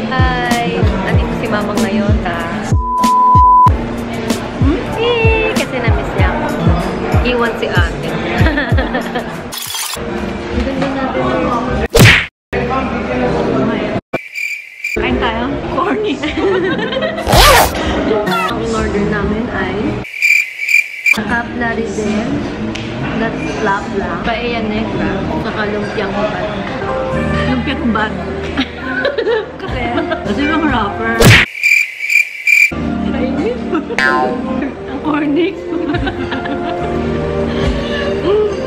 Hi! Nandito si Mama ngayon kasi na-miss niya ako. Iwan si ate. Ganda natin. Kain tayo? Corny. Ang in-order namin ay Kapla Rizal. That's Lapla. Paella Negra. Saka lumpiang hubad. Lumpiang hubad. Kasi yung wrapper. Ang corny.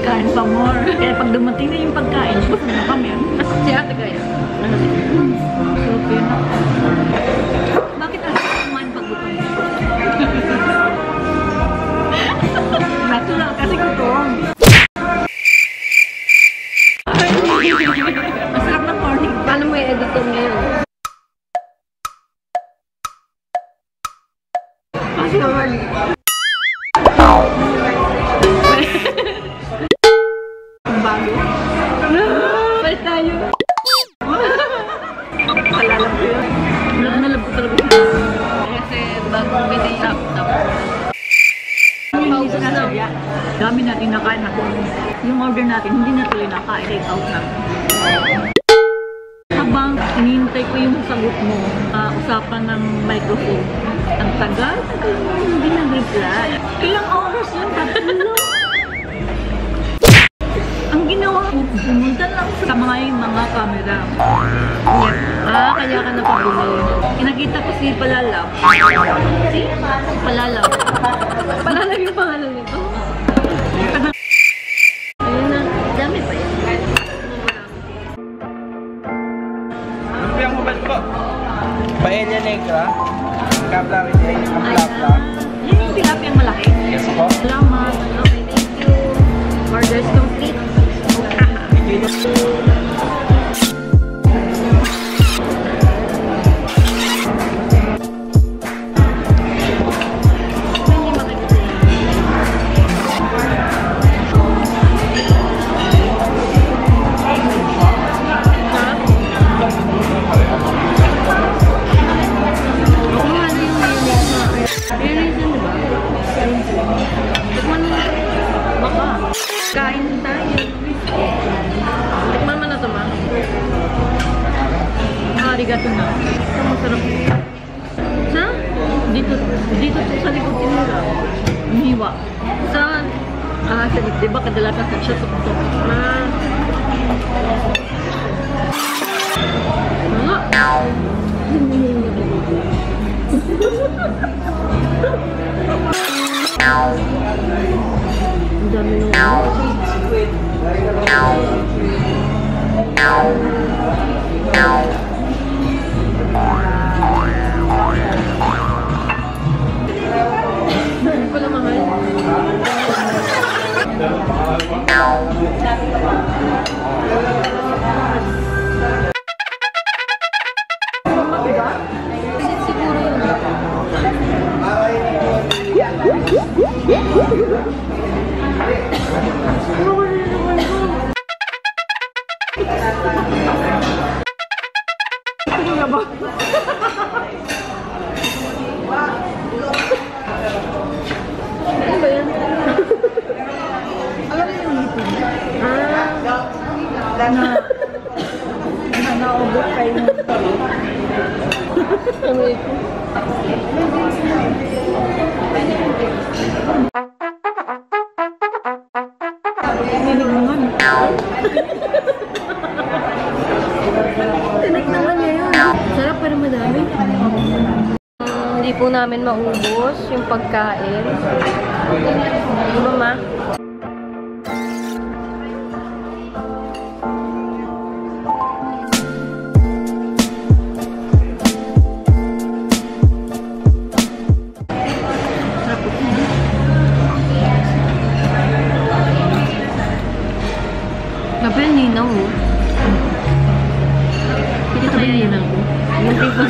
Kain pa more. Kaya pag dumating na yung pagkain, busog na kami. Si ate kaya? So, yun. Bakit ate kumain pag gutom? Natural kasi gutom. Masarap ng corny. Paano mo i-editin ngayon? Pasawal. Ang bago. Balik tayo. Palalab ko yun. Nalab ko talaga siya. Kasi bagong binay laptop. Paubos na. Dami natin nakain ako. Yung order natin, hindi na tuloy nakain. Take out na. Habang hinihintay ko yung sagot mo, usapan ng microphone. Ang tagal mo hindi nag-reply. Ilang oras yun? Tatlo. Ang ginawa ko, pumunta lang sa mga camera. Yeah. Kaya ka napabili. Kinakita ko si Palalaw. Si? Palalaw. Palalaw yung pangalan nito. Ayun na. Dami pa yun. Lumpiang hubad po. Paella Negra. Kapla Rizal. Ang Lapla. Yan yung tilapiyang malaki. Yes po. Salamat. Okay, thank you. Orders complete. Kain tayo. Tikman mo na ito, ma. Arigato na. Ito masarap. Sa? Dito sa likod tinira. Hiwa. Saan? Sa likod. Diba kadalasan sa siya tuktok. Ang dami nung ko lang mahal. Siguro naubot kayo mo. Ano ito? Tinig naman. Tinig naman niya yun. Sarap pero madami. Hindi po namin maubos yung pagkain. Diba, ma? Ninaw mo. Kita kaya yun ako. Yung tipo